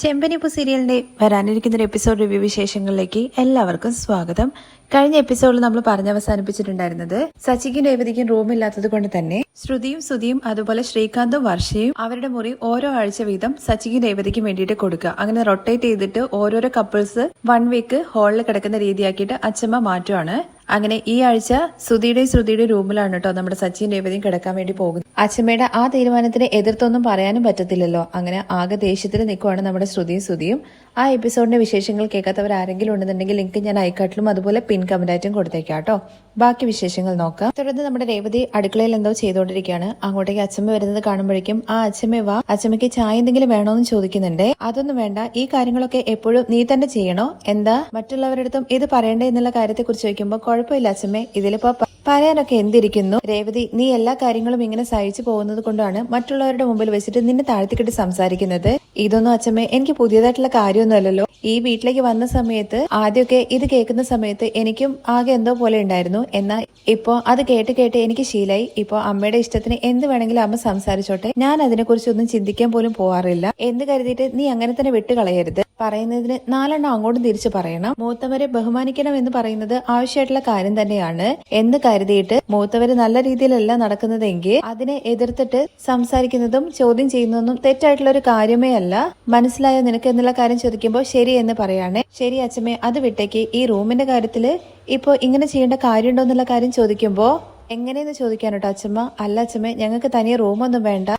ചെമ്പനിപ്പൂ സീരിയലിന്റെ വരാനിരിക്കുന്ന ഒരു എപ്പിസോഡ് റിവ്യൂ വിശേഷങ്ങളിലേക്ക് എല്ലാവർക്കും സ്വാഗതം. കഴിഞ്ഞ എപ്പിസോഡിൽ നമ്മൾ അവസാനിപ്പിച്ചിട്ടുണ്ടായിരുന്നത് സച്ചിക്കും രേവതിക്കും റൂമില്ലാത്തത് കൊണ്ട് തന്നെ ശ്രുതിയും സുധിയും അതുപോലെ ശ്രീകാന്തും വർഷയും അവരുടെ മുറി ഓരോ ആഴ്ച വീതം സച്ചിക്കും രേവതിക്കും വേണ്ടിയിട്ട് കൊടുക്കുക. അങ്ങനെ റൊട്ടേറ്റ് ചെയ്തിട്ട് ഓരോരോ കപ്പിൾസ് 1 വീക്ക് ഹാളിൽ കിടക്കുന്ന രീതിയാക്കിയിട്ട് അച്ഛമ്മ മാറ്റുവാണ്. അങ്ങനെ ഈ ആഴ്ച സുധിയുടെയും ശ്രുതിയുടെയും റൂമിലാണ് കേട്ടോ നമ്മുടെ സച്ചിൻ രേവതിയും കിടക്കാൻ വേണ്ടി പോകുന്നത്. അച്ഛമ്മയുടെ ആ തീരുമാനത്തിന് എതിർത്തൊന്നും പറയാനും പറ്റത്തില്ലല്ലോ. അങ്ങനെ ആകെ ദേഷ്യത്തിൽ നിൽക്കുവാണ് നമ്മുടെ ശ്രുതിയും സുധിയും. ആ എപ്പിസോഡിന്റെ വിശേഷങ്ങൾ കേൾക്കാത്തവർ ആരെങ്കിലും ഉണ്ടെന്നുണ്ടെങ്കിൽ ലിങ്ക് ഞാൻ ഐക്കാട്ടിലും അതുപോലെ പിൻ കമന്റായിട്ടും കൊടുത്തേക്കാം കേട്ടോ. ബാക്കി വിശേഷങ്ങൾ നോക്കാം. തുടർന്ന് നമ്മുടെ രേവതി അടുക്കളയിൽ എന്തോ ചെയ്തുകൊണ്ടിരിക്കുകയാണ്. അങ്ങോട്ടേക്ക് അച്ഛമ്മ വരുന്നത് കാണുമ്പോഴേക്കും ആ അച്ഛമ്മ വാ, അച്ഛമ്മയ്ക്ക് ചായ എന്തെങ്കിലും വേണോന്ന് ചോദിക്കുന്നുണ്ട്. അതൊന്നും വേണ്ട, ഈ കാര്യങ്ങളൊക്കെ എപ്പോഴും നീ തന്നെ ചെയ്യണോ, എന്താ മറ്റുള്ളവരുടെ അടുത്തും ഇത് പറയണ്ടേ എന്നുള്ള കാര്യത്തെ കുറിച്ച് ചോദിക്കുമ്പോൾ കുഴപ്പമില്ല അച്ഛമ്മേ, ഇതിലിപ്പോ പറയാനൊക്കെ എന്തിരിക്കുന്നു രേവതി, നീ എല്ലാ കാര്യങ്ങളും ഇങ്ങനെ സഹിച്ചു പോകുന്നത് കൊണ്ടാണ് മറ്റുള്ളവരുടെ മുമ്പിൽ വെച്ചിട്ട് നിന്നെ താഴ്ത്തിക്കിട്ട് സംസാരിക്കുന്നത്. ഇതൊന്നും അച്ഛമ്മേ എനിക്ക് പുതിയതായിട്ടുള്ള കാര്യമൊന്നുമല്ലല്ലോ. ഈ വീട്ടിലേക്ക് വന്ന സമയത്ത് ആദ്യമൊക്കെ ഇത് കേൾക്കുന്ന സമയത്ത് എനിക്കും ആകെ എന്തോ പോലെ ഉണ്ടായിരുന്നു. എന്നാൽ ഇപ്പോ അത് കേട്ട് കേട്ട് എനിക്ക് ശീലായി. ഇപ്പോ അമ്മയുടെ ഇഷ്ടത്തിന് എന്ത് വേണമെങ്കിലും അമ്മ സംസാരിച്ചോട്ടെ, ഞാൻ അതിനെക്കുറിച്ചൊന്നും ചിന്തിക്കാൻ പോലും പോവാറില്ല എന്ന് കരുതിയിട്ട് നീ അങ്ങനെ തന്നെ വിട്ടുകളയരുത്. പറയുന്നതിന് 4 എണ്ണം അങ്ങോട്ടും തിരിച്ചു പറയണം. മൂത്തവരെ ബഹുമാനിക്കണം എന്ന് പറയുന്നത് ആവശ്യമായിട്ടുള്ള കാര്യം തന്നെയാണ് എന്ന് കരുതിയിട്ട് മൂത്തവര് നല്ല രീതിയിലല്ല നടക്കുന്നതെങ്കിൽ അതിനെ എതിർത്തിട്ട് സംസാരിക്കുന്നതും ചോദ്യം ചെയ്യുന്നതൊന്നും തെറ്റായിട്ടുള്ള ഒരു കാര്യമേ അല്ല. മനസ്സിലായോ നിനക്ക് എന്നുള്ള കാര്യം ചോദിക്കുമ്പോൾ ശരി എന്ന് പറയാണ്. ശരി അച്ഛമ്മേ, അത് വിട്ടേക്ക്. ഈ റൂമിന്റെ കാര്യത്തില് ഇപ്പൊ ഇങ്ങനെ ചെയ്യേണ്ട കാര്യമുണ്ടോ എന്നുള്ള കാര്യം ചോദിക്കുമ്പോ എങ്ങനെയെന്ന് ചോദിക്കാനോട്ടോ അച്ഛമ്മ. അല്ല അച്ഛമ്മേ, ഞങ്ങൾക്ക് തനിയെ റൂമൊന്നും വേണ്ട.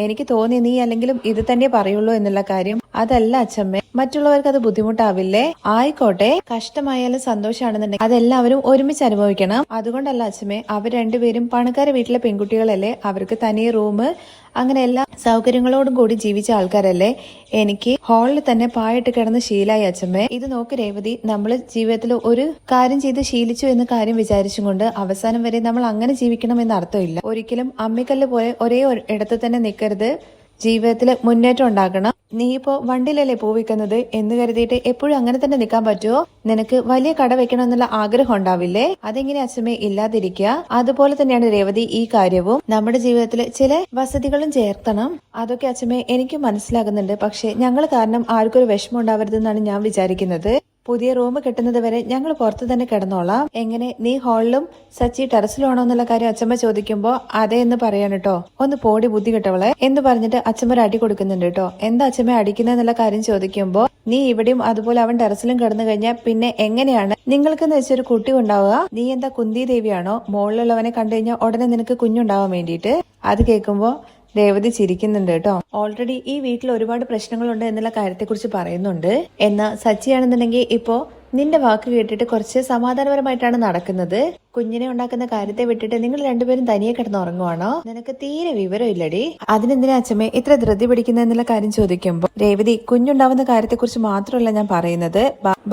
എനിക്ക് തോന്നി നീ അല്ലെങ്കിലും ഇത് തന്നെ പറയുള്ളൂ എന്നുള്ള കാര്യം. അതല്ല അച്ഛമ്മേ, മറ്റുള്ളവർക്ക് അത് ബുദ്ധിമുട്ടാവില്ലേ? ആയിക്കോട്ടെ, കഷ്ടമായാലും സന്തോഷമാണെന്നുണ്ടെങ്കിൽ അതെല്ലാവരും ഒരുമിച്ച് അനുഭവിക്കണം. അതുകൊണ്ടല്ല അച്ഛമ്മേ, അവർ രണ്ടുപേരും പണക്കാരെ വീട്ടിലെ പെൺകുട്ടികളല്ലേ, അവർക്ക് തനിയെ റൂം അങ്ങനെ എല്ലാ സൗകര്യങ്ങളോടും കൂടി ജീവിച്ച ആൾക്കാരല്ലേ. എനിക്ക് ഹാളിൽ തന്നെ പായിട്ട് കിടന്ന് ശീലായി അച്ഛമ്മേ. ഇത് നോക്ക് രേവതി, നമ്മൾ ജീവിതത്തിൽ ഒരു കാര്യം ചെയ്ത് ശീലിച്ചു എന്ന കാര്യം വിചാരിച്ചും കൊണ്ട് അവസാനം വരെ നമ്മൾ അങ്ങനെ ജീവിക്കണം എന്ന അർത്ഥമില്ല. ഒരിക്കലും അമ്മിക്കല്ല് പോലെ ഒരേ ഇടത്ത് തന്നെ നിൽക്കരുത്. ജീവിതത്തിൽ മുന്നേറ്റം ഉണ്ടാക്കണം. നീ ഇപ്പോ വണ്ടിയിലല്ലേ പോവിക്കുന്നത് എന്ന് കരുതിയിട്ട് എപ്പോഴും അങ്ങനെ തന്നെ നിൽക്കാൻ പറ്റുമോ? നിനക്ക് വലിയ കട വെക്കണം എന്നുള്ള ആഗ്രഹം ഉണ്ടാവില്ലേ? അതെങ്ങനെ അച്ഛമ്മേ ഇല്ലാതിരിക്കുക? അതുപോലെ തന്നെയാണ് രേവതി ഈ കാര്യവും. നമ്മുടെ ജീവിതത്തിൽ ചില വസതികളും ചേർത്തണം. അതൊക്കെ അച്ഛമ്മേ എനിക്ക് മനസ്സിലാകുന്നുണ്ട്. പക്ഷെ ഞങ്ങൾ കാരണം ആർക്കൊരു വിഷമം ഉണ്ടാവരുതെന്നാണ് ഞാൻ വിചാരിക്കുന്നത്. പുതിയ റൂം കിട്ടുന്നത് വരെ ഞങ്ങൾ പുറത്ത് തന്നെ കിടന്നോളാം. എങ്ങനെ, നീ ഹാളിലും സച്ചി ടെറസിലാണോ എന്നുള്ള കാര്യം അച്ഛമ്മ ചോദിക്കുമ്പോ അതെ എന്ന് പറയാൻ കേട്ടോ. ഒന്ന് പോടി ബുദ്ധി കിട്ടവളെ എന്ന് പറഞ്ഞിട്ട് അച്ഛമ്മ ഒരു അടി കൊടുക്കുന്നുണ്ട് കേട്ടോ. എന്താ അച്ഛമ്മ അടിക്കുന്നതെന്നുള്ള കാര്യം ചോദിക്കുമ്പോ നീ ഇവിടെയും അതുപോലെ അവൻ ടെറസിലും കിടന്നു കഴിഞ്ഞാൽ പിന്നെ എങ്ങനെയാണ് നിങ്ങൾക്കെന്ന് വെച്ചൊരു കുട്ടി ഉണ്ടാവുക? നീ എന്താ കുന്തി ദേവിയാണോ? മുകളിലുള്ളവനെ കണ്ടു കഴിഞ്ഞാൽ ഉടനെ നിനക്ക് കുഞ്ഞുണ്ടാവാൻ വേണ്ടിയിട്ട്? അത് കേൾക്കുമ്പോ രേവതി ചിരിക്കുന്നുണ്ട് കേട്ടോ. ഓൾറെഡി ഈ വീട്ടിൽ ഒരുപാട് പ്രശ്നങ്ങളുണ്ട് എന്നുള്ള കാര്യത്തെക്കുറിച്ച് പറയുന്നുണ്ട്. എന്നാൽ സച്ചിയാണെന്നുണ്ടെങ്കിൽ ഇപ്പോ നിന്റെ വാക്ക് കേട്ടിട്ട് കുറച്ച് സമാധാനപരമായിട്ടാണ് നടക്കുന്നത്. കുഞ്ഞിനെ ഉണ്ടാക്കുന്ന കാര്യത്തെ വിട്ടിട്ട് നിങ്ങൾ രണ്ടുപേരും തനിയെ കിടന്ന് ഉറങ്ങുവാണോ? നിനക്ക് തീരെ വിവരം ഇല്ലടി. അതിനെന്തിനാ അച്ഛമ്മേ ഇത്ര ധൃതി പിടിക്കുന്ന എന്നുള്ള കാര്യം ചോദിക്കുമ്പോ രേവതി, കുഞ്ഞുണ്ടാവുന്ന കാര്യത്തെക്കുറിച്ച് മാത്രമല്ല ഞാൻ പറയുന്നത്.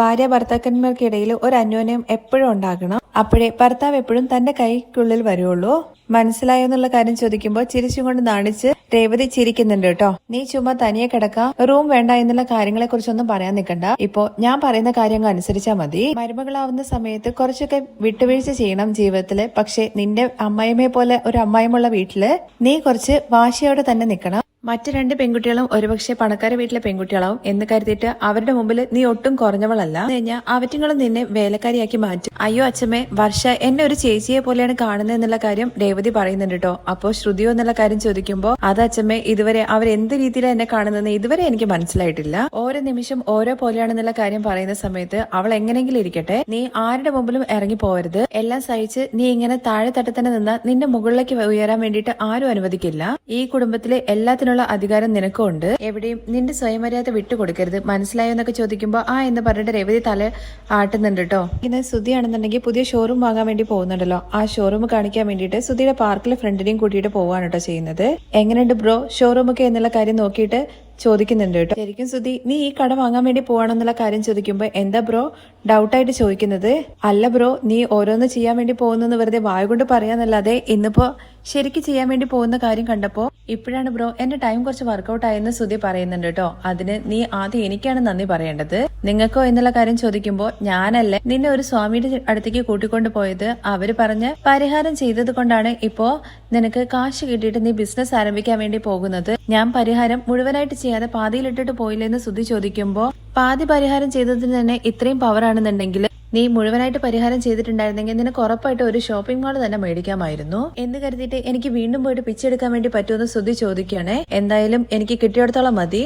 ഭാര്യ ഭർത്താക്കന്മാർക്കിടയിൽ ഒരു അന്യോന്യം എപ്പോഴും ഉണ്ടാകണം. അപ്പോഴേ ഭർത്താവ് എപ്പോഴും തന്റെ കൈക്കുള്ളിൽ വരുള്ളൂ. മനസ്സിലായോ എന്നുള്ള കാര്യം ചോദിക്കുമ്പോൾ ചിരിച്ചും കൊണ്ട് നാണിച്ച് രേവതി ചിരിക്കുന്നുണ്ട് കേട്ടോ. നീ ചുമ്മാ തനിയെ കിടക്കാം, റൂം വേണ്ട എന്നുള്ള കാര്യങ്ങളെ കുറിച്ചൊന്നും പറയാൻ നിൽക്കണ്ട. ഇപ്പോ ഞാൻ പറയുന്ന കാര്യങ്ങൾ അനുസരിച്ചാ മതി. മരുമകളാവുന്ന സമയത്ത് കുറച്ചൊക്കെ വിട്ടുവീഴ്ച ചെയ്യണം ജീവിതത്തില്. പക്ഷെ നിന്റെ അമ്മായിമ്മയെ പോലെ ഒരു അമ്മായിമുള്ള വീട്ടില് നീ കുറച്ച് വാശിയോടെ തന്നെ നിൽക്കണം. മറ്റു 2 പെൺകുട്ടികളും ഒരുപക്ഷെ പണക്കാരെ വീട്ടിലെ പെൺകുട്ടികളാവും എന്ന് കരുതിയിട്ട് അവരുടെ മുമ്പിൽ നീ ഒട്ടും കുറഞ്ഞവളല്ല. കഴിഞ്ഞാൽ അവറ്റുങ്ങളും നിന്നെ വേലക്കാരിയാക്കി മാറ്റും. അയ്യോ അച്ഛമ്മേ, വർഷ എന്നെ ഒരു ചേച്ചിയെ പോലെയാണ് കാണുന്നത് എന്നുള്ള കാര്യം രേവതി പറയുന്നുണ്ട് കേട്ടോ. അപ്പോ ശ്രുതിയോ എന്നുള്ള കാര്യം ചോദിക്കുമ്പോ അത് അച്ഛമ്മേ, ഇതുവരെ അവരെന്ത് രീതിയിലാണ് എന്നെ കാണുന്നതെന്ന് ഇതുവരെ എനിക്ക് മനസ്സിലായിട്ടില്ല. ഓരോ നിമിഷം ഓരോ പോലെയാണെന്നുള്ള കാര്യം പറയുന്ന സമയത്ത് അവൾ എങ്ങനെയെങ്കിലും ഇരിക്കട്ടെ, നീ ആരുടെ മുമ്പിലും ഇറങ്ങി പോകരുത്. എല്ലാം സഹിച്ച് നീ ഇങ്ങനെ താഴെ തട്ടി തന്നെ നിന്നാൽ നിന്റെ മുകളിലേക്ക് ഉയരാൻ വേണ്ടിയിട്ട് ആരും അനുവദിക്കില്ല. ഈ കുടുംബത്തിലെ എല്ലാത്തിനുള്ള അധികാരം നിനക്കും ഉണ്ട്. എവിടെയും നിന്റെ സ്വയമര്യാദ വിട്ടുകൊടുക്കരുത്. മനസ്സിലായോ എന്നൊക്കെ ചോദിക്കുമ്പോ എന്ന് പറഞ്ഞിട്ട് രേവതി തല ആട്ടുന്നുണ്ട് കേട്ടോ. ഇന്ന് സുധിയാണെന്നുണ്ടെങ്കിൽ പുതിയ ഷോറൂം വാങ്ങാൻ വേണ്ടി പോകുന്നുണ്ടല്ലോ. ആ ഷോറൂം കാണിക്കാൻ വേണ്ടിയിട്ട് സുധിയുടെ പാർക്കിലെ ഫ്രണ്ടിനെയും കൂട്ടിയിട്ട് പോവാണ് കേട്ടോ ചെയ്യുന്നത്. എങ്ങനെയുണ്ട് ബ്രോ ഷോറൂം ഒക്കെ എന്നുള്ള കാര്യം നോക്കിയിട്ട് ചോദിക്കുന്നുണ്ട് കേട്ടോ. ശരിക്കും സുധി, നീ ഈ കട വാങ്ങാൻ വേണ്ടി പോവാണെന്നുള്ള കാര്യം ചോദിക്കുമ്പോ എന്താ ബ്രോ ഡൗട്ടായിട്ട് ചോദിക്കുന്നത്? അല്ല ബ്രോ, നീ ഓരോന്ന് ചെയ്യാൻ വേണ്ടി പോകുന്നെന്ന് വെറുതെ വായ കൊണ്ട് പറയാന്നല്ലാതെ ഇന്നിപ്പോ ശരിക്ക് ചെയ്യാൻ വേണ്ടി പോകുന്ന കാര്യം കണ്ടപ്പോ ഇപ്പോഴാണ് ബ്രോ എന്റെ ടൈം കുറച്ച് വർക്കൗട്ട് ആയെന്ന് ശ്രുതി പറയുന്നുണ്ട് കേട്ടോ. അതിന് നീ ആദ്യം എനിക്കാണ് നന്ദി പറയേണ്ടത്. നിങ്ങൾക്കോ എന്നുള്ള കാര്യം ചോദിക്കുമ്പോ ഞാനല്ലേ നിന്നെ ഒരു സ്വാമിയുടെ അടുത്തേക്ക് കൂട്ടിക്കൊണ്ട് പോയത്. അവര് പറഞ്ഞ് പരിഹാരം ചെയ്തത് കൊണ്ടാണ് ഇപ്പോ നിനക്ക് കാശ് കിട്ടിയിട്ട് നീ ബിസിനസ് ആരംഭിക്കാൻ വേണ്ടി പോകുന്നത്. ഞാൻ പരിഹാരം മുഴുവനായിട്ട് ചെയ്യാതെ പാതിയിലിട്ടിട്ട് പോയില്ലെന്ന് ശ്രുതി ചോദിക്കുമ്പോ പാതി പരിഹാരം ചെയ്തതിന് തന്നെ ഇത്രയും പവർ ആണെന്നുണ്ടെങ്കിൽ നീ മുഴുവനായിട്ട് പരിഹാരം ചെയ്തിട്ടുണ്ടായിരുന്നെങ്കിൽ നിനക്ക് ഉറപ്പായിട്ട് ഒരു ഷോപ്പിംഗ് മാൾ തന്നെ മേടിക്കാമായിരുന്നു എന്ന് കരുതിയിട്ട് എനിക്ക് വീണ്ടും പോയിട്ട് പിച്ചെടുക്കാൻ വേണ്ടി പറ്റുമെന്ന് ശ്രുതി ചോദിക്കുകയാണേ. എന്തായാലും എനിക്ക് കിട്ടിയിടത്തോളം മതി.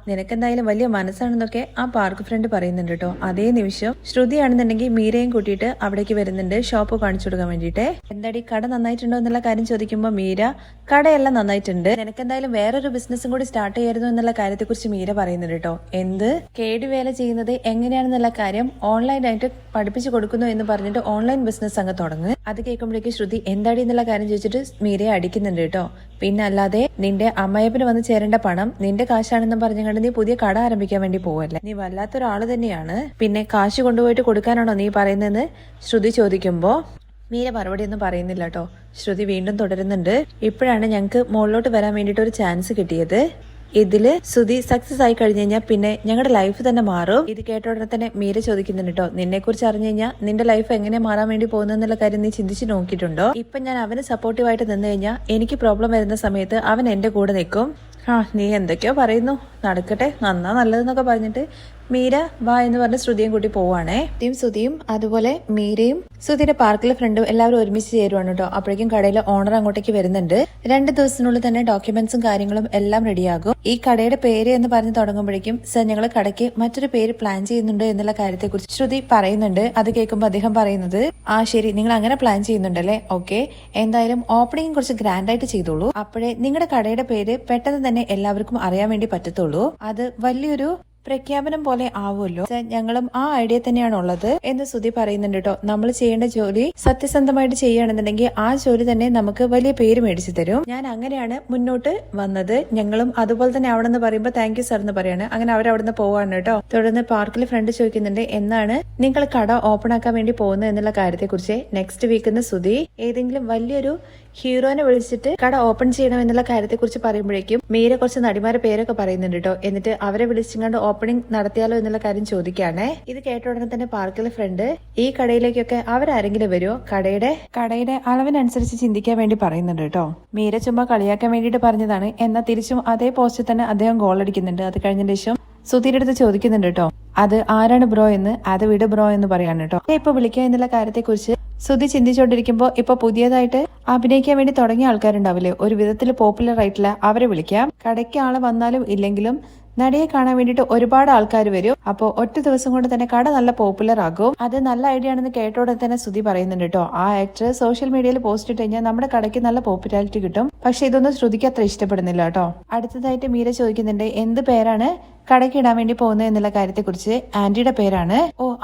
നിനക്കെന്തായാലും വലിയ മനസ്സാണെന്നൊക്കെ ആ പാർക്ക് ഫ്രണ്ട് പറയുന്നുണ്ട് കേട്ടോ. അതേ നിമിഷം ശ്രുതിയാണെന്നുണ്ടെങ്കിൽ മീരയും കൂട്ടിയിട്ട് അവിടേക്ക് വരുന്നുണ്ട് ഷോപ്പ് കാണിച്ചു കൊടുക്കാൻ വേണ്ടിയിട്ട്. എന്താടി കട നന്നായിട്ടുണ്ടോ എന്നുള്ള കാര്യം ചോദിക്കുമ്പോൾ മീര കടയെല്ലാം നന്നായിട്ടുണ്ട്, നിനക്കെന്തായാലും വേറൊരു ബിസിനസ്സും കൂടി സ്റ്റാർട്ട് ചെയ്യായിരുന്നു എന്നുള്ള കാര്യത്തെ കുറിച്ച് മീര പറയുന്നുണ്ട് കേട്ടോ. എന്ത് കേടി വേല ചെയ്യുന്നത് എങ്ങനെയാണെന്നുള്ള കാര്യം ഓൺലൈനായിട്ട് പഠിപ്പിച്ചു കൊടുക്കുന്നു എന്ന് പറഞ്ഞിട്ട് ഓൺലൈൻ ബിസിനസ് അങ്ങ് തുടങ്ങും. അത് കേൾക്കുമ്പോഴേക്ക് ശ്രുതി എന്താടി എന്നുള്ള കാര്യം ചോദിച്ചിട്ട് മീരയെ അടിക്കുന്നുണ്ട് കേട്ടോ. പിന്നെ അല്ലാതെ നിന്റെ അമ്മയപ്പന് വന്ന് ചേരേണ്ട പണം നിന്റെ കാശാണെന്നും പറഞ്ഞുകൊണ്ട് നീ പുതിയ കട ആരംഭിക്കാൻ വേണ്ടി പോവല്ലേ, നീ വല്ലാത്തൊരാള് തന്നെയാണ്. പിന്നെ കാശ് കൊണ്ടുപോയിട്ട് കൊടുക്കാനാണോ നീ പറയുന്നതെന്ന് ശ്രുതി ചോദിക്കുമ്പോ മീര മറുപടി ഒന്നും പറയുന്നില്ല കേട്ടോ. ശ്രുതി വീണ്ടും തുടരുന്നുണ്ട്. ഇപ്പോഴാണ് ഞങ്ങൾക്ക് മുകളിലോട്ട് വരാൻ വേണ്ടിയിട്ട് ഒരു ചാൻസ് കിട്ടിയത്. ഇതില് ശ്രുതി സക്സസ് ആയി കഴിഞ്ഞു കഴിഞ്ഞാൽ പിന്നെ ഞങ്ങളുടെ ലൈഫ് തന്നെ മാറും. ഇത് കേട്ട ഉടനെ തന്നെ മീര ചോദിക്കുന്നുണ്ട് കേട്ടോ, നിന്നെ കുറിച്ച് അറിഞ്ഞു കഴിഞ്ഞാൽ നിന്റെ ലൈഫ് എങ്ങനെ മാറാൻ വേണ്ടി പോകുന്നുള്ള കാര്യം നീ ചിന്തിച്ച് നോക്കിയിട്ടുണ്ടോ? ഇപ്പൊ ഞാൻ അവന് സപ്പോർട്ടീവായിട്ട് നിന്ന് കഴിഞ്ഞാൽ എനിക്ക് പ്രോബ്ലം വരുന്ന സമയത്ത് അവൻ എന്റെ കൂടെ നിൽക്കും. നീ എന്തൊക്കെയോ പറയുന്നു, നടക്കട്ടെ, നല്ലതെന്നൊക്കെ പറഞ്ഞിട്ട് മീര വാ എന്ന് പറഞ്ഞ് ശ്രുതിയും കൂട്ടി പോവാണേ. ശ്രുതിയും അതുപോലെ മീരയും ശ്രുതിയുടെ പാർക്കിലെ ഫ്രണ്ടും എല്ലാവരും ഒരുമിച്ച് ചേരുവാണ് കേട്ടോ. അപ്പോഴേക്കും കടയിലെ ഓണർ അങ്ങോട്ടേക്ക് വരുന്നുണ്ട്. 2 ദിവസത്തിനുള്ളിൽ തന്നെ ഡോക്യുമെന്റ്സും കാര്യങ്ങളും എല്ലാം റെഡിയാകും. ഈ കടയുടെ പേര് എന്ന് പറഞ്ഞ് തുടങ്ങുമ്പോഴേക്കും സർ ഞങ്ങൾ കടയ്ക്ക് മറ്റൊരു പേര് പ്ലാൻ ചെയ്യുന്നുണ്ട് എന്നുള്ള കാര്യത്തെ കുറിച്ച് ശ്രുതി പറയുന്നുണ്ട്. അത് കേൾക്കുമ്പോൾ അദ്ദേഹം പറയുന്നത് ശരി, നിങ്ങൾ അങ്ങനെ പ്ലാൻ ചെയ്യുന്നുണ്ടല്ലേ, ഓക്കെ, എന്തായാലും ഓപ്പണിംഗ് കുറച്ച് ഗ്രാൻഡ് ആയിട്ട് ചെയ്തോളൂ. അപ്പോഴേ നിങ്ങളുടെ കടയുടെ പേര് പെട്ടെന്ന് തന്നെ എല്ലാവർക്കും അറിയാൻ വേണ്ടി പറ്റത്തുള്ളൂ. അത് വലിയൊരു പ്രഖ്യാപനം പോലെ ആവുമല്ലോ. ഞങ്ങളും ആ ഐഡിയ തന്നെയാണ് ഉള്ളത് എന്ന് ശ്രുതി പറയുന്നുണ്ട് കേട്ടോ. നമ്മൾ ചെയ്യേണ്ട ജോലി സത്യസന്ധമായിട്ട് ചെയ്യുകയാണെന്നുണ്ടെങ്കിൽ ആ ജോലി തന്നെ നമുക്ക് വലിയ പേര് മേടിച്ചു തരും. ഞാൻ അങ്ങനെയാണ് മുന്നോട്ട് വന്നത്, ഞങ്ങളും അതുപോലെ തന്നെ ആവണമെന്ന് പറയുമ്പോൾ താങ്ക് യു സർ എന്ന് പറയാണ്. അങ്ങനെ അവരവിടുന്ന് പോവാണ് കേട്ടോ. തുടർന്ന് പാർക്കിൽ ഫ്രണ്ട് ചോദിക്കുന്നുണ്ട് എന്നാണ് നിങ്ങൾ കട ഓപ്പൺ ആക്കാൻ വേണ്ടി പോകുന്നത് എന്നുള്ള കാര്യത്തെ കുറിച്ച്. നെക്സ്റ്റ് വീക്കിന്ന് ശ്രുതി ഏതെങ്കിലും വലിയൊരു ഹീറോനെ വിളിച്ചിട്ട് കട ഓപ്പൺ ചെയ്യണം എന്നുള്ള കാര്യത്തെ കുറിച്ച് പറയുമ്പോഴേക്കും മീര കുറച്ച് നടിമാരുടെ പേരൊക്കെ പറയുന്നുണ്ട് കേട്ടോ. എന്നിട്ട് അവരെ വിളിച്ചിങ്ങാണ്ട് ഓപ്പണിംഗ് നടത്തിയാലോ എന്നുള്ള കാര്യം ചോദിക്കുകയാണേ. ഇത് കേട്ട ഉടനെ തന്നെ പാർക്കിലെ ഫ്രണ്ട് ഈ കടയിലേക്കൊക്കെ അവരാരെങ്കിലും വരുമോ, കടയുടെ അളവിനനുസരിച്ച് ചിന്തിക്കാൻ വേണ്ടി പറയുന്നുണ്ട് കേട്ടോ. മീര ചുമ്മാ കളിയാക്കാൻ വേണ്ടിയിട്ട് പറഞ്ഞതാണ്. എന്നാൽ തിരിച്ചും അതേ പോസ്റ്റിൽ തന്നെ അദ്ദേഹം ഗോൾ അടിക്കുന്നുണ്ട്. അത് കഴിഞ്ഞതിന് ശേഷം സുധീരുടെ അടുത്ത് ചോദിക്കുന്നുണ്ട് കേട്ടോ, അത് ആരാണ് ബ്രോ എന്ന്. അത് വിട് ബ്രോ എന്ന് പറയാണ് കേട്ടോ. ഇപ്പൊ വിളിക്കുക എന്നുള്ള കാര്യത്തെ കുറിച്ച് സുധി ചിന്തിച്ചുകൊണ്ടിരിക്കുമ്പോ ഇപ്പൊ പുതിയതായിട്ട് അഭിനയിക്കാൻ വേണ്ടി തുടങ്ങിയ ആൾക്കാരുണ്ടാവില്ലേ, ഒരു വിധത്തിൽ പോപ്പുലർ ആയിട്ടില്ല, അവരെ വിളിക്കാം. കടയ്ക്ക് ആള് വന്നാലും ഇല്ലെങ്കിലും നടിയെ കാണാൻ വേണ്ടിയിട്ട് ഒരുപാട് ആൾക്കാർ വരും. അപ്പോൾ ഒറ്റ ദിവസം കൊണ്ട് തന്നെ കട നല്ല പോപ്പുലർ ആകും. അത് നല്ല ഐഡിയ ആണെന്ന് കേട്ടോടെ തന്നെ ശ്രുതി പറയുന്നുണ്ട് കേട്ടോ. ആ ആക്ടർ സോഷ്യൽ മീഡിയയിൽ പോസ്റ്റ് ഇട്ട് കഴിഞ്ഞാൽ നമ്മുടെ കടയ്ക്ക് നല്ല പോപ്പുലാരിറ്റി കിട്ടും. പക്ഷെ ഇതൊന്നും ശ്രുതിക്ക് അത്ര ഇഷ്ടപ്പെടുന്നില്ല കേട്ടോ. അടുത്തതായിട്ട് മീര ചോദിക്കുന്നുണ്ട് എന്ത് പേരാണ് കടയ്ക്ക് ഇടാൻ വേണ്ടി പോകുന്നത് എന്നുള്ള കാര്യത്തെ കുറിച്ച്. ആന്റിയുടെ പേരാണ്.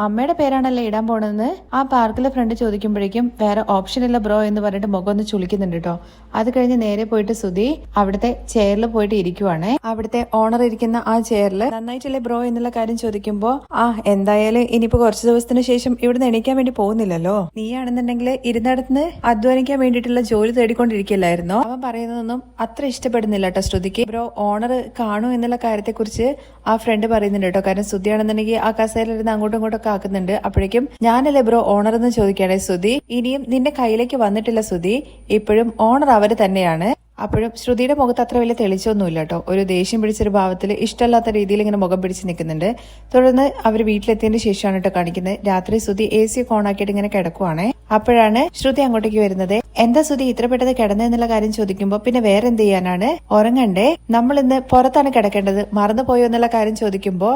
അമ്മയുടെ പേരാണല്ലേ ഇടാൻ പോണെന്ന് ആ പാർക്കിലെ ഫ്രണ്ട് ചോദിക്കുമ്പോഴേക്കും വേറെ ഓപ്ഷൻ ഇല്ല ബ്രോ എന്ന് പറഞ്ഞിട്ട് മുഖം ഒന്ന് ചുളിക്കുന്നുണ്ട് കേട്ടോ. അത് കഴിഞ്ഞ് നേരെ പോയിട്ട് ശ്രുതി അവിടുത്തെ ചെയറിൽ പോയിട്ട് ഇരിക്കുവാണ്. അവിടുത്തെ ഓണർ ഇരിക്കുന്ന ആ ചെയറിൽ നന്നായിട്ടല്ലേ ബ്രോ എന്നുള്ള കാര്യം ചോദിക്കുമ്പോ എന്തായാലും ഇനിയിപ്പോ കുറച്ച് ദിവസത്തിന് ശേഷം ഇവിടുന്ന് എണീക്കാൻ വേണ്ടി പോകുന്നില്ലല്ലോ, നീയാണെന്നുണ്ടെങ്കിൽ ഇരുന്നിടത്തുനിന്ന് അധ്വാനിക്കാൻ വേണ്ടിയിട്ടുള്ള ജോലി തേടിക്കൊണ്ടിരിക്കില്ലായിരുന്നോ. അവൻ പറയുന്നതൊന്നും അത്ര ഇഷ്ടപ്പെടുന്നില്ല കേട്ടോ ശ്രുതിക്ക്. ബ്രോ ഓണർ കാണൂ എന്നുള്ള കാര്യത്തെ കുറിച്ച് ആ ഫ്രണ്ട് പറയുന്നുണ്ട് കേട്ടോ. കാരണം ശ്രുതിയാണെന്നുണ്ടെങ്കിൽ ആ കസേരയിലിരുന്ന് അങ്ങോട്ടും ഇങ്ങോട്ടൊക്കെ ആക്കുന്നുണ്ട്. അപ്പോഴേക്കും ഞാനല്ലേ ബ്രോ ഓണർ എന്ന് ചോദിക്കുകയാണെ ശ്രുതി. ഇനിയും നിന്റെ കയ്യിലേക്ക് വന്നിട്ടില്ല ശ്രുതി, ഇപ്പോഴും ഓണർ അവര് തന്നെയാണ്. അപ്പോഴും ശ്രുതിയുടെ മുഖത്ത് അത്ര വലിയ തെളിച്ചൊന്നുമില്ല കേട്ടോ. ഒരു ദേഷ്യം പിടിച്ചൊരു ഭാവത്തിൽ ഇഷ്ടമല്ലാത്ത രീതിയിൽ ഇങ്ങനെ മുഖം പിടിച്ച് നിൽക്കുന്നുണ്ട്. തുടർന്ന് അവർ വീട്ടിലെത്തിയതിന് ശേഷമാണ് കേട്ടോ കാണിക്കുന്നത്. രാത്രി ശ്രുതി AC ഒക്കെ ഓണാക്കിയിട്ട് ഇങ്ങനെ കിടക്കുവാണ്. അപ്പോഴാണ് ശ്രുതി അങ്ങോട്ടേക്ക് വരുന്നത്. എന്താ ശ്രുതി ഇത്ര പെട്ടെന്ന് കിടന്നെന്നുള്ള കാര്യം ചോദിക്കുമ്പോ പിന്നെ വേറെ എന്ത് ചെയ്യാനാണ്, ഉറങ്ങണ്ടേ, നമ്മൾ ഇന്ന് പുറത്താണ് കിടക്കേണ്ടത്, മറന്നുപോയോ എന്നുള്ള കാര്യം ചോദിക്കുമ്പോ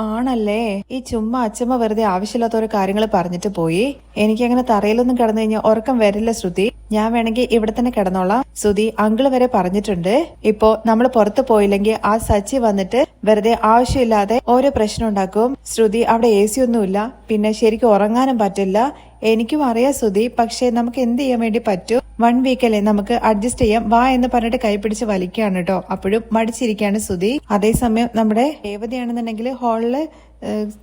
ആണല്ലേ, ഈ ചുമ്മാ അച്ഛമ്മ വെറുതെ ആവശ്യമില്ലാത്ത ഓരോ കാര്യങ്ങൾ പറഞ്ഞിട്ട് പോയി, എനിക്കങ്ങനെ തറയിലൊന്നും കിടന്നു കഴിഞ്ഞാൽ ഉറക്കം വരില്ല ശ്രുതി, ഞാൻ വേണമെങ്കിൽ ഇവിടെ തന്നെ കിടന്നോളാം. ശ്രുതി അങ്കിള് വരെ പറഞ്ഞിട്ടുണ്ട്, ഇപ്പോ നമ്മൾ പുറത്തു പോയില്ലെങ്കിൽ ആ സച്ചി വന്നിട്ട് വെറുതെ ആവശ്യമില്ലാതെ ഓരോ പ്രശ്നം ഉണ്ടാക്കും. ശ്രുതി അവിടെ AC ഒന്നുമില്ല, പിന്നെ ശരിക്കും ഉറങ്ങാനും പറ്റില്ല. എനിക്കും അറിയാം ശ്രുതി, പക്ഷെ നമുക്ക് എന്ത് ചെയ്യാൻ വേണ്ടി പറ്റും, 1 വീക്കല്ലേ, നമുക്ക് അഡ്ജസ്റ്റ് ചെയ്യാം, വാ എന്ന് പറഞ്ഞിട്ട് കൈപിടിച്ച് വലിക്കുകയാണ് കേട്ടോ. അപ്പോഴും മടിച്ചിരിക്കുകയാണ് ശ്രുതി. അതേസമയം നമ്മുടെ രേവതിയാണെന്നുണ്ടെങ്കിൽ ഹാളില്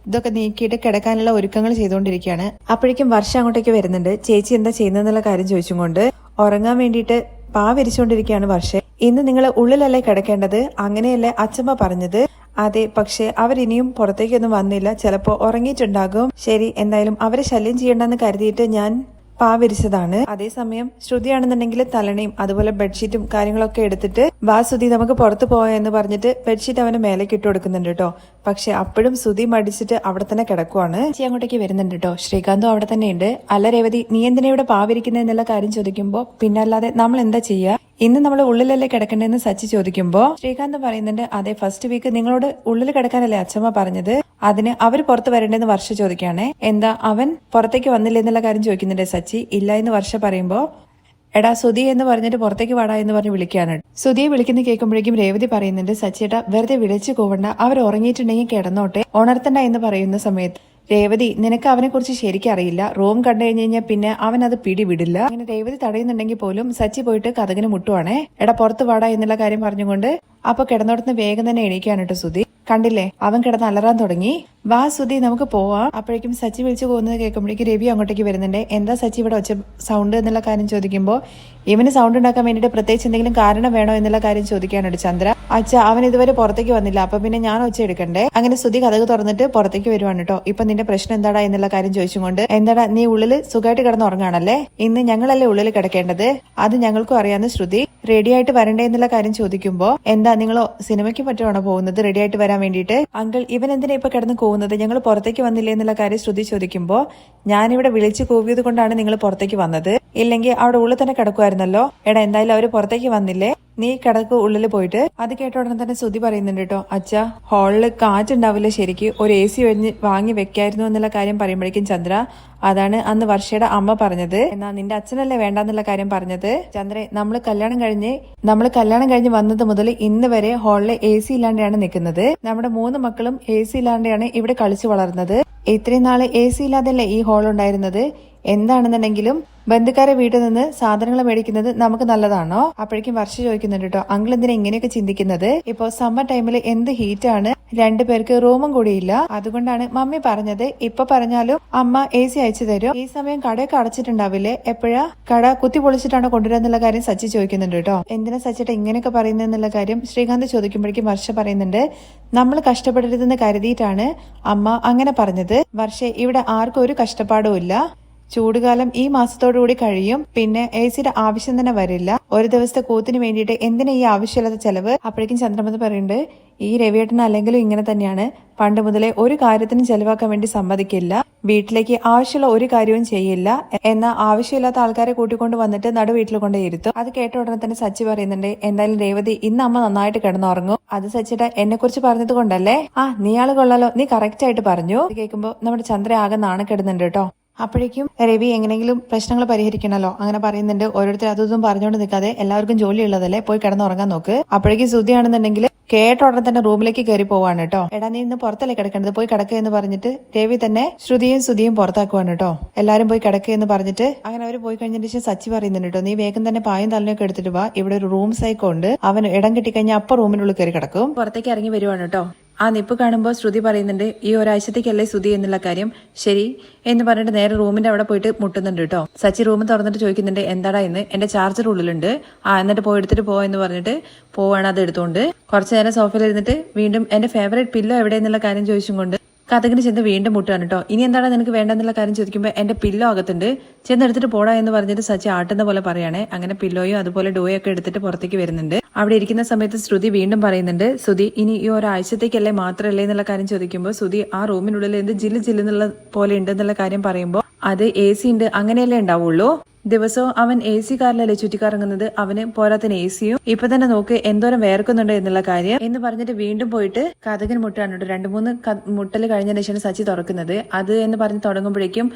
ഇതൊക്കെ നീക്കിയിട്ട് കിടക്കാനുള്ള ഒരുക്കങ്ങൾ ചെയ്തുകൊണ്ടിരിക്കുകയാണ്. അപ്പോഴേക്കും വർഷ അങ്ങോട്ടേക്ക് വരുന്നുണ്ട്. ചേച്ചി എന്താ ചെയ്യുന്നതെന്നുള്ള കാര്യം ചോദിച്ചും കൊണ്ട്. ഉറങ്ങാൻ വേണ്ടിയിട്ട് പാ വിരിച്ചുകൊണ്ടിരിക്കുകയാണ് വർഷ. ഇന്ന് നിങ്ങൾ ഉള്ളിലല്ലേ കിടക്കേണ്ടത്, അങ്ങനെയല്ലേ അച്ഛമ്മ പറഞ്ഞത്? അതെ, പക്ഷെ അവരിനിയും പുറത്തേക്കൊന്നും വന്നില്ല, ചിലപ്പോ ഉറങ്ങിയിട്ടുണ്ടാകും. ശരി, എന്തായാലും അവരെ ശല്യം ചെയ്യണ്ടെന്ന് കരുതിയിട്ട് ഞാൻ പാ വിരിച്ചതാണ്. അതേസമയം ശ്രുതിയാണെന്നുണ്ടെങ്കിൽ തലണയും അതുപോലെ ബെഡ്ഷീറ്റും കാര്യങ്ങളൊക്കെ എടുത്തിട്ട് വാ സുധി നമുക്ക് പുറത്ത് പോയെന്ന് പറഞ്ഞിട്ട് ബെഡ്ഷീറ്റ് അവന് മേലേക്ക് ഇട്ട് കൊടുക്കുന്നുണ്ട് കേട്ടോ. പക്ഷെ അപ്പോഴും സുധി മടിച്ചിട്ട് അവിടെ തന്നെ കിടക്കുവാണ്. ചേച്ചി അങ്ങോട്ടേക്ക് വരുന്നുണ്ട് കേട്ടോ. ശ്രീകാന്തും അവിടെ തന്നെ ഉണ്ട്. അല്ല രേവതി, നീ എന്തിനാ ഇവിടെ പാ വിരിക്കുന്നതെന്നുള്ള കാര്യം ചോദിക്കുമ്പോ പിന്നല്ലാതെ നമ്മൾ എന്താ ചെയ്യാ, ഇന്ന് നമ്മൾ ഉള്ളിലല്ലേ കിടക്കണ്ടെന്ന് സച്ചി ചോദിക്കുമ്പോ ശ്രീകാന്ത് പറയുന്നുണ്ട്, അതെ ഫസ്റ്റ് വീക്ക് നിങ്ങളോട് ഉള്ളിൽ കിടക്കാനല്ലേ അച്ഛമ്മ പറഞ്ഞത്, അതിന് അവര് പുറത്ത് വരണ്ടെന്ന് വർഷ ചോദിക്കുകയാണേ. എന്താ അവൻ പുറത്തേക്ക് വന്നില്ല എന്നുള്ള കാര്യം ചോദിക്കുന്നുണ്ട് സച്ചി. ഇല്ല എന്ന് വർഷ പറയുമ്പോ എടാ സുധി എന്ന് പറഞ്ഞിട്ട് പുറത്തേക്ക് വാടാ എന്ന് പറഞ്ഞ് വിളിക്കാണ്. സുധിയെ വിളിക്കുന്ന കേൾക്കുമ്പോഴേക്കും രേവതി പറയുന്നുണ്ട്, സച്ചിയേട്ടാ വെറുതെ വിളിച്ചു പോവണ്ട, അവർ ഉറങ്ങിയിട്ടുണ്ടെങ്കിൽ കിടന്നോട്ടെ, ഉണർത്തണ്ട എന്ന് പറയുന്ന സമയത്ത് രേവതി, നിനക്ക് അവനെ കുറിച്ച് ശരിക്കും അറിയില്ല, റൂം കണ്ടു കഴിഞ്ഞ് കഴിഞ്ഞാൽ പിന്നെ അവൻ അത് പിടിവിടില്ല. അങ്ങനെ രേവതി തടയുന്നുണ്ടെങ്കിൽ പോലും സച്ചി പോയിട്ട് കഥകിന് മുട്ടുവാണേ. എടാ പുറത്ത് വാടാ എന്നുള്ള കാര്യം പറഞ്ഞുകൊണ്ട് അപ്പൊ കിടന്നോടത്ത് വേഗം തന്നെ എണീക്കാണ് കേട്ടോ സുധി. കണ്ടില്ലേ, അവൻ കിടന്ന് അലറാൻ തുടങ്ങി. വാ സുധി നമുക്ക് പോവാം. അപ്പോഴേക്കും സച്ചി വിളിച്ചു പോകുന്നത് കേൾക്കുമ്പോഴേക്കും രവി അങ്ങോട്ടേക്ക് വരുന്നുണ്ട്. എന്താ സച്ചി ഇവിടെ ഒച്ച സൗണ്ട് എന്നുള്ള കാര്യം ചോദിക്കുമ്പോൾ ഇവന് സൗണ്ട് ഉണ്ടാക്കാൻ വേണ്ടിയിട്ട് പ്രത്യേകിച്ച് എന്തെങ്കിലും കാരണം വേണോ എന്നുള്ള കാര്യം ചോദിക്കാനുണ്ട് ചന്ദ്ര. അച്ഛ അവൻ ഇതുവരെ പുറത്തേക്ക് വന്നില്ല, അപ്പൊ പിന്നെ ഞാൻ ഒച്ച എടുക്കണ്ടേ. അങ്ങനെ സുധി കഥക് തുറന്നിട്ട് പുറത്തേക്ക് വരുവാണ് കേട്ടോ. ഇപ്പൊ നിന്റെ പ്രശ്നം എന്താടാ എന്നുള്ള കാര്യം ചോദിച്ചുകൊണ്ട്, എന്താടാ നീ ഉള്ളിൽ സുഖമായിട്ട് കിടന്ന് ഉറങ്ങാണല്ലേ, ഇന്ന് ഞങ്ങളല്ലേ ഉള്ളിൽ കിടക്കേണ്ടത്, അത് ഞങ്ങൾക്കും അറിയാവുന്ന ശ്രുതി റെഡി ആയിട്ട് വരണ്ടേ എന്നുള്ള കാര്യം ചോദിക്കുമ്പോ, എന്താ നിങ്ങളോ സിനിമയ്ക്ക് പറ്റുവാണോ പോകുന്നത് റെഡി ആയിട്ട് വരാൻ വേണ്ടിയിട്ട്? അങ്കിൾ ഇവൻ എന്തിനാ ഇപ്പൊ കിടന്ന് പോകുന്നത്, ഞങ്ങൾ പുറത്തേക്ക് വന്നില്ലേ എന്നുള്ള കാര്യം ശ്രുതി ചോദിക്കുമ്പോ, ഞാനിവിടെ വിളിച്ചു കൂവിയത് കൊണ്ടാണ് നിങ്ങൾ പുറത്തേക്ക് വന്നത്, ഇല്ലെങ്കിൽ അവിടെ ഉള്ളിൽ തന്നെ കിടക്കുമായിരുന്നല്ലോ. എടാ എന്തായാലും അവര് പുറത്തേക്ക് വന്നില്ലേ, നീ കിടക്ക് ഉള്ളിൽ പോയിട്ട്. അത് കേട്ട ഉടനെ തന്നെ ശ്രുതി പറയുന്നുണ്ട് കേട്ടോ, അച്ഛാ ഹാളില് കാറ്റുണ്ടാവില്ല, ശരിക്ക് ഒരു AC വാങ്ങി വെക്കായിരുന്നു എന്നുള്ള കാര്യം പറയുമ്പോഴേക്കും ചന്ദ്ര, അതാണ് അന്ന് വർഷയുടെ അമ്മ പറഞ്ഞത്, എന്നാ നിന്റെ അച്ഛനല്ലേ വേണ്ടെന്നുള്ള കാര്യം പറഞ്ഞത്. ചന്ദ്രേ, നമ്മൾ കല്യാണം കഴിഞ്ഞ് വന്നത് മുതൽ ഇന്ന് വരെ ഹാളിലെ AC ഇല്ലാണ്ടാണ് നിൽക്കുന്നത്. നമ്മുടെ 3 മക്കളും AC ഇല്ലാണ്ടാണ് ഇവിടെ കളിച്ചു വളർന്നത്. ഇത്രയും നാള് AC ഇല്ലാതല്ലേ ഈ ഹാൾ ഉണ്ടായിരുന്നത്. എന്താണെന്നുണ്ടെങ്കിലും ബന്ധുക്കാരെ വീട്ടിൽ നിന്ന് സാധനങ്ങൾ മേടിക്കുന്നത് നമുക്ക് നല്ലതാണോ? അപ്പോഴേക്കും വർഷ ചോദിക്കുന്നുണ്ട് കേട്ടോ, അങ്കിൾ എന്തിനാ ഇങ്ങനെയൊക്കെ ചിന്തിക്കുന്നത്, ഇപ്പൊ സമ്മർ ടൈമിൽ എന്ത് ഹീറ്റാണ്, 2 പേർക്ക് റൂമും കൂടിയില്ല, അതുകൊണ്ടാണ് മമ്മി പറഞ്ഞത്, ഇപ്പൊ പറഞ്ഞാലും അമ്മ AC അയച്ചു തരും, ഈ സമയം കടയൊക്കെ അടച്ചിട്ടുണ്ടാവില്ലേ, എപ്പോഴാ കട കുത്തി പൊളിച്ചിട്ടാണോ കൊണ്ടുവരാന്നുള്ള കാര്യം സച്ചി ചോദിക്കുന്നുണ്ട് കേട്ടോ. എന്തിനാ സച്ചിട്ട് ഇങ്ങനെയൊക്കെ പറയുന്നതെന്നുള്ള കാര്യം ശ്രീകാന്ത് ചോദിക്കുമ്പോഴേക്കും വർഷ പറയുന്നുണ്ട്, നമ്മൾ കഷ്ടപ്പെടരുതെന്ന് കരുതിയിട്ടാണ് അമ്മ അങ്ങനെ പറഞ്ഞത്. വർഷ ഇവിടെ ആർക്കും ഒരു കഷ്ടപ്പാടും ഇല്ല, ചൂടുകാലം ഈ മാസത്തോടുകൂടി കഴിയും, പിന്നെ AC-യുടെ ആവശ്യം തന്നെ വരില്ല, ഒരു ദിവസത്തെ കൂത്തിന് വേണ്ടിയിട്ട് എന്തിനാ ഈ ആവശ്യമില്ലാത്ത ചെലവ്. അപ്പോഴേക്കും ചന്ദ്രമതി പറയുന്നുണ്ട്, ഈ രവിയേട്ടന് അല്ലെങ്കിലും ഇങ്ങനെ തന്നെയാണ്, പണ്ട് മുതലേ ഒരു കാര്യത്തിനും ചെലവാക്കാൻ വേണ്ടി സമ്മതിക്കില്ല, വീട്ടിലേക്ക് ആവശ്യമുള്ള ഒരു കാര്യവും ചെയ്യില്ല, എന്നാൽ ആവശ്യമില്ലാത്ത ആൾക്കാരെ കൂട്ടിക്കൊണ്ട് വന്നിട്ട് നടു വീട്ടിൽ കൊണ്ടേ ഇരുത്തും. അത് കേട്ട ഉടനെ തന്നെ സച്ചി പറയുന്നുണ്ട്, എന്തായാലും രേവതി ഇന്ന് അമ്മ നന്നായിട്ട് കിടന്നുറങ്ങും, അത് സച്ചിയുടെ എന്നെ കുറിച്ച് പറഞ്ഞത് കൊണ്ടല്ലേ. നീ ആള് കൊള്ളാലോ, നീ കറക്റ്റ് ആയിട്ട് പറഞ്ഞു. അത് കേൾക്കുമ്പോ നമ്മുടെ ചന്ദ്ര ആകെ നാണക്കെടുന്നുണ്ട് കേട്ടോ. അപ്പോഴേക്കും രവി എങ്ങനെയെങ്കിലും പ്രശ്നങ്ങൾ പരിഹരിക്കണല്ലോ അങ്ങനെ പറയുന്നുണ്ട്. ഓരോരുത്തർ അതും പറഞ്ഞുകൊണ്ട് നിൽക്കാതെ എല്ലാവർക്കും ജോലി ഉള്ളതല്ലേ, പോയി കിടന്നുറങ്ങാൻ നോക്ക്. അപ്പോഴേക്കും ശ്രുതിയാണെന്നുണ്ടെങ്കിൽ കേട്ട ഉടനെ തന്നെ റൂമിലേക്ക് കയറി പോവാണ് കേട്ടോ. എടാ നീ ഇന്ന് പുറത്തല്ലേ കിടക്കേണ്ടത്, പോയി കിടക്കുക എന്ന് പറഞ്ഞിട്ട് രവി തന്നെ ശ്രുതിയും പുറത്താക്കുവാണ് കേട്ടോ. എല്ലാരും പോയി കിടക്കുക എന്ന് പറഞ്ഞിട്ട് അങ്ങനെ അവർ പോയി കഴിഞ്ഞതിന് ശേഷം സച്ചി പറയുന്നുണ്ട് കേട്ടോ, നീ വേഗം തന്നെ പായും തലനൊക്കെ എടുത്തിട്ട് വാ, ഇവിടെ ഒരു റൂം സൈക്കോ ഉണ്ട്, അവൻ ഇടം കിട്ടിക്കഴിഞ്ഞാൽ അപ്പൊ റൂമിനുള്ളിൽ കയറി കിടക്കും. പുറത്തേക്ക് ഇറങ്ങി വരുവാണ് കേട്ടോ. ആ നിപ്പ് കാണുമ്പോൾ ശ്രുതി പറയുന്നുണ്ട്, ഈ ഒരാഴ്ചത്തേക്കല്ലേ ശ്രുതി എന്നുള്ള കാര്യം. ശരി എന്ന് പറഞ്ഞിട്ട് നേരെ റൂമിന്റെ അവിടെ പോയിട്ട് മുട്ടുന്നുണ്ട് കേട്ടോ. സച്ചി റൂം തുറന്നിട്ട് ചോദിക്കുന്നുണ്ട്, എന്താടാ ഇന്ന്, എന്റെ ചാർജർ ഉള്ളിലുണ്ട്, എന്നിട്ട് പോയി എടുത്തിട്ട് പോ എന്ന് പറഞ്ഞിട്ട് പോവാണ്. അത് എടുത്തുകൊണ്ട് കുറച്ചു നേരം സോഫയിൽ ഇരുന്നിട്ട് വീണ്ടും എന്റെ ഫേവറേറ്റ് പില്ലോ എവിടെ എന്നുള്ള കാര്യം ചോദിച്ചും കൊണ്ട് കഥകിന് ചെന്ന് വീണ്ടും മുട്ടുകയാണ് കേട്ടോ. ഇനി എന്താണ് നിനക്ക് വേണ്ടെന്നുള്ള കാര്യം ചോദിക്കുമ്പോൾ എന്റെ പില്ലോ അകത്തുണ്ട്, ചെന്ന് എടുത്തിട്ട് പോടാ എന്ന് പറഞ്ഞിട്ട് സച്ചി ആട്ടുന്ന പോലെ പറയണേ. അങ്ങനെ പില്ലോയും അതുപോലെ ഡോയൊക്കെ എടുത്തിട്ട് പുറത്തേക്ക് വരുന്നുണ്ട്. അവിടെ ഇരിക്കുന്ന സമയത്ത് ശ്രുതി വീണ്ടും പറയുന്നുണ്ട്, ശ്രുതി ഇനി ഈ ഒരാഴ്ചത്തേക്കല്ലേ മാത്രമല്ലേ എന്നുള്ള കാര്യം ചോദിക്കുമ്പോൾ ശ്രുതി ആ റൂമിനുള്ളിൽ എന്ത് ജില്ലെന്നുള്ള പോലെ ഉണ്ട് എന്നുള്ള കാര്യം പറയുമ്പോൾ അത് AC ഉണ്ട് അങ്ങനെയല്ലേ ഉണ്ടാവുള്ളൂ, ദിവസവും അവൻ AC കാറിലല്ലേ ചുറ്റിക്കറങ്ങുന്നത്, അവന് പോരാത്തിന് AC-യും ഇപ്പൊ തന്നെ നോക്ക് എന്തോരം വേർക്കുന്നുണ്ട് എന്നുള്ള കാര്യം എന്ന് പറഞ്ഞിട്ട് വീണ്ടും പോയിട്ട് കഥകിന് മുട്ടാണ്. 2-3 മുട്ടൽ കഴിഞ്ഞതിന് ശേഷം സച്ചി തുറക്കുന്നത്. അത് എന്ന് പറഞ്ഞ് തുടങ്ങുമ്പോഴേക്കും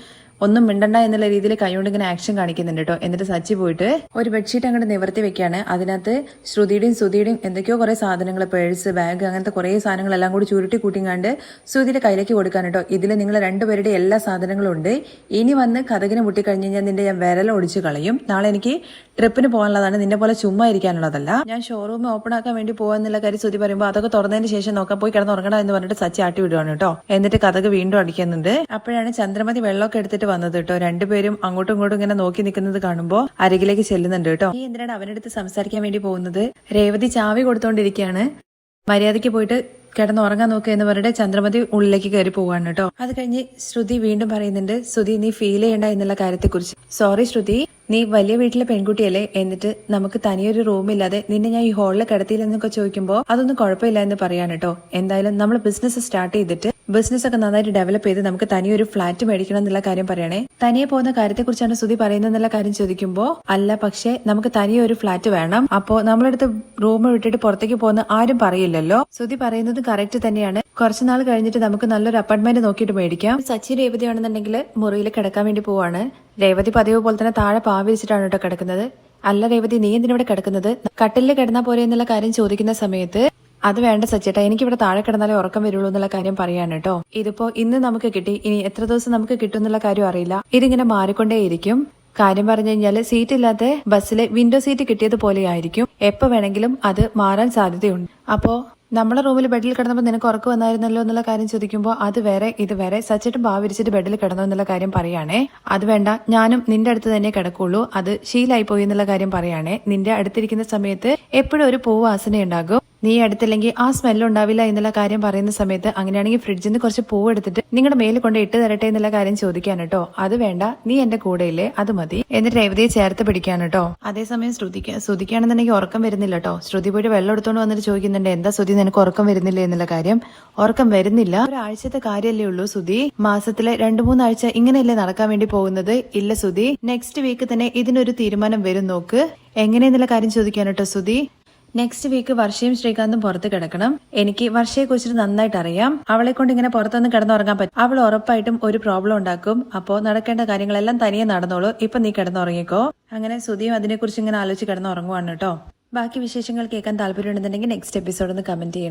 ഒന്നും മിണ്ടണ്ട എന്നുള്ള രീതിയിൽ കൈകൊണ്ട് ഇങ്ങനെ ആക്ഷൻ കാണിക്കുന്നുണ്ട് കേട്ടോ. എന്നിട്ട് സച്ചി പോയിട്ട് ഒരു ബെഡ്ഷീറ്റ് അങ്ങോട്ട് നിവർത്തി വെക്കാണ്. അതിനകത്ത് ശ്രുതിയുടെയും എന്തൊക്കെയോ കുറെ സാധനങ്ങൾ, പേഴ്സ്, ബാഗ്, അങ്ങനത്തെ കുറെ സാധനങ്ങളെല്ലാം കൂടി ചുരുട്ടി കൂട്ടിങ്ങാണ്ട് ശ്രുതിയുടെ കയ്യിലേക്ക് കൊടുക്കാൻ കേട്ടോ. ഇതിൽ നിങ്ങൾ രണ്ടുപേരുടെ എല്ലാ സാധനങ്ങളും ഉണ്ട്, ഇനി വന്ന് കഥകിന് മുട്ടിക്കഴിഞ്ഞ് കഴിഞ്ഞാൽ നിന്റെ ഞാൻ വിരൽ ഒടിച്ച് കളയും. നാളെ എനിക്ക് ട്രിപ്പിന് പോകാനുള്ളതാണ്, നിന്നെ പോലെ ചുമ്മാ ഇരിക്കാനുള്ളതല്ല. ഞാൻ ഷോറൂം ഓപ്പൺ ആക്കാൻ വേണ്ടി പോകാന്നുള്ള കാര്യം ശ്രുതി പറയുമ്പോൾ അതൊക്കെ തുറന്നതിന് ശേഷം നോക്കാൻ പോയി കിടന്നുറങ്ങണം എന്ന് പറഞ്ഞിട്ട് സച്ചി ആട്ടി വിടുവാണ് കേട്ടോ. എന്നിട്ട് കഥക് വീണ്ടും അടിക്കുന്നുണ്ട്. അപ്പോഴാണ് ചന്ദ്രമതി വെള്ളമൊക്കെ എടുത്തിട്ട് ആയിട്ട് വന്നത് കേട്ടോ. രണ്ടുപേരും അങ്ങോട്ടും ഇങ്ങോട്ടും ഇങ്ങനെ നോക്കി നിൽക്കുന്നത് കാണുമ്പോൾ അരികിലേക്ക് ചെല്ലുന്നുണ്ട് കേട്ടോ. നീ എന്തിനാണ് അവനടുത്ത് സംസാരിക്കാൻ വേണ്ടി പോകുന്നത്? രേവതി ചാവി കൊടുത്തോണ്ടിരിക്കുകയാണ്. മര്യാദയ്ക്ക് പോയിട്ട് കിടന്നുറങ്ങാൻ നോക്കുക എന്ന് പറഞ്ഞിട്ട് ചന്ദ്രമതി ഉള്ളിലേക്ക് കയറി പോവാണ് കേട്ടോ. അത് കഴിഞ്ഞ് ശ്രുതി വീണ്ടും പറയുന്നുണ്ട്, ശ്രുതി നീ ഫീൽ ചെയ്യണ്ട എന്നുള്ള കാര്യത്തെക്കുറിച്ച്. സോറി ശ്രുതി, നീ വലിയ വീട്ടിലെ പെൺകുട്ടിയല്ലേ, എന്നിട്ട് നമുക്ക് തനിയൊരു റൂമില്ലാതെ നിന്നെ ഞാൻ ഈ ഹാളിൽ കിടത്തിയില്ലെന്നൊക്കെ ചോദിക്കുമ്പോൾ അതൊന്നും കുഴപ്പമില്ല എന്ന് പറയാണ് കേട്ടോ. എന്തായാലും നമ്മൾ ബിസിനസ് സ്റ്റാർട്ട് ചെയ്തിട്ട് ബിസിനസ് ഒക്കെ നന്നായിട്ട് ഡെവലപ്പ് ചെയ്ത് നമുക്ക് തനിയൊരു ഫ്ലാറ്റ് മേടിക്കണം എന്നുള്ള കാര്യം പറയണേ. തനിയെ പോകുന്ന കാര്യത്തെക്കുറിച്ചാണ് ശ്രുതി പറയുന്നത് എന്നുള്ള കാര്യം ചോദിക്കുമ്പോൾ, അല്ല പക്ഷെ നമുക്ക് തനിയെ ഒരു ഫ്ലാറ്റ് വേണം, അപ്പോ നമ്മളെടുത്ത് റൂം വിട്ടിട്ട് പുറത്തേക്ക് പോകുന്ന ആരും പറയില്ലല്ലോ. ശ്രുതി പറയുന്നത് കറക്റ്റ് തന്നെയാണ്. കുറച്ചുനാൾ കഴിഞ്ഞിട്ട് നമുക്ക് നല്ലൊരു അപ്പാർട്ട്മെന്റ് നോക്കിയിട്ട് മേടിക്കാം. സച്ചി രേവതി ആണെന്നുണ്ടെങ്കിൽ മുറിയിൽ കിടക്കാൻ വേണ്ടി പോവാണ്. രേവതി പതിവ് പോലെ തന്നെ താഴെ പാവിരിച്ചിട്ടാണ് കേട്ടോ കിടക്കുന്നത്. അല്ല രേവതി, നീ എന്തിനിവിടെ കിടക്കുന്നത്? കട്ടിലിൽ കിടന്നാ പോരെ എന്നുള്ള കാര്യം ചോദിക്കുന്ന സമയത്ത്, അത് വേണ്ട സച്ചേട്ടാ, എനിക്കിവിടെ താഴെ കിടന്നാലേ ഉറക്കം വരുള്ളൂ എന്നുള്ള കാര്യം പറയാണ് കേട്ടോ. ഇതിപ്പോ ഇന്ന് നമുക്ക് കിട്ടി, ഇനി എത്ര ദിവസം നമുക്ക് കിട്ടും എന്നുള്ള കാര്യം അറിയില്ല. ഇതിങ്ങനെ മാറിക്കൊണ്ടേയിരിക്കും. കാര്യം പറഞ്ഞു കഴിഞ്ഞാല് സീറ്റ് ഇല്ലാത്ത ബസ്സിലെ വിൻഡോ സീറ്റ് കിട്ടിയതുപോലെ ആയിരിക്കും. എപ്പോ വേണമെങ്കിലും അത് മാറാൻ സാധ്യതയുണ്ട്. അപ്പോ നമ്മളെ റൂമിൽ ബെഡിൽ കിടന്നപ്പോൾ നിനക്ക് ഉറക്കം വന്നായിരുന്നല്ലോ എന്നുള്ള കാര്യം ചോദിക്കുമ്പോൾ അത് വേറെ ഇത് വേറെ. സച്ചിട്ടും ഭാവിരിച്ചിട്ട് ബെഡിൽ കിടന്നു എന്നുള്ള കാര്യം പറയാണേ. അത് വേണ്ട, ഞാനും നിന്റെ അടുത്ത് തന്നെ കിടക്കുള്ളൂ, അത് ശീലായി പോയി എന്നുള്ള കാര്യം പറയാണേ. നിന്റെ അടുത്തിരിക്കുന്ന സമയത്ത് എപ്പോഴും ഒരു പൂവ് വാസന ഉണ്ടാകും, നീ അടുത്തില്ലെങ്കിൽ ആ സ്മെല്ല് ഉണ്ടാവില്ല എന്നുള്ള കാര്യം പറയുന്ന സമയത്ത്, അങ്ങനെയാണെങ്കിൽ ഫ്രിഡ്ജിൽ നിന്ന് കുറച്ച് പൂവ് എടുത്തിട്ട് നിങ്ങളുടെ മേലിൽ കൊണ്ട് ഇട്ട് തരട്ടെ എന്നുള്ള കാര്യം ചോദിക്കാൻ കേട്ടോ. അത് വേണ്ട, നീ എന്റെ കൂടെയില്ലേ, അത് മതി. എന്നിട്ട് രേവതിയെ ചേർത്ത് പിടിക്കാൻ കേട്ടോ. അതേസമയം ശ്രുതിക്കാണെന്നുണ്ടെങ്കിൽ ഉറക്കം വരുന്നില്ല കേട്ടോ. ശ്രുതി പോയിട്ട് വെള്ളം എടുത്തോണ്ട് വന്നിട്ട് ചോദിക്കുന്നുണ്ട്, എന്താ ശ്രുതി നിനക്ക് ഉറക്കം വരുന്നില്ല എന്നുള്ള കാര്യം. ഉറക്കം വരുന്നില്ല, ഒരാഴ്ചത്തെ കാര്യമല്ലേ ഉള്ളൂ സുധി, മാസത്തിലെ 2-3 ആഴ്ച ഇങ്ങനെയല്ലേ നടക്കാൻ വേണ്ടി പോകുന്നത്? ഇല്ല സുധി, നെക്സ്റ്റ് വീക്ക് തന്നെ ഇതിനൊരു തീരുമാനം വരും, നോക്ക്. എങ്ങനെയെന്നുള്ള കാര്യം ചോദിക്കാൻ കേട്ടോ സുധി. നെക്സ്റ്റ് വീക്ക് വർഷയും ശ്രീകാന്തും പുറത്ത് കിടക്കണം. എനിക്ക് വർഷയെ കുറിച്ചിട്ട് നന്നായിട്ട് അറിയാം. അവളെ കൊണ്ട് ഇങ്ങനെ പുറത്തൊന്നും കിടന്നുറങ്ങാൻ പറ്റും. അവൾ ഉറപ്പായിട്ടും ഒരു പ്രോബ്ലം ഉണ്ടാക്കും. അപ്പോ നടക്കേണ്ട കാര്യങ്ങളെല്ലാം തനിയെ നടന്നോളൂ, ഇപ്പൊ നീ കിടന്നുറങ്ങിക്കോ. അങ്ങനെ സുധിയും അതിനെക്കുറിച്ച് ഇങ്ങനെ ആലോചിച്ച് കിടന്നുറങ്ങുവാണ് കേട്ടോ. ബാക്കി വിശേഷങ്ങൾ കേൾക്കാൻ താല്പര്യമുണ്ടെന്നുണ്ടെങ്കിൽ നെക്സ്റ്റ് എപ്പിസോഡ് ഒന്ന് കമന്റ് ചെയ്യണം.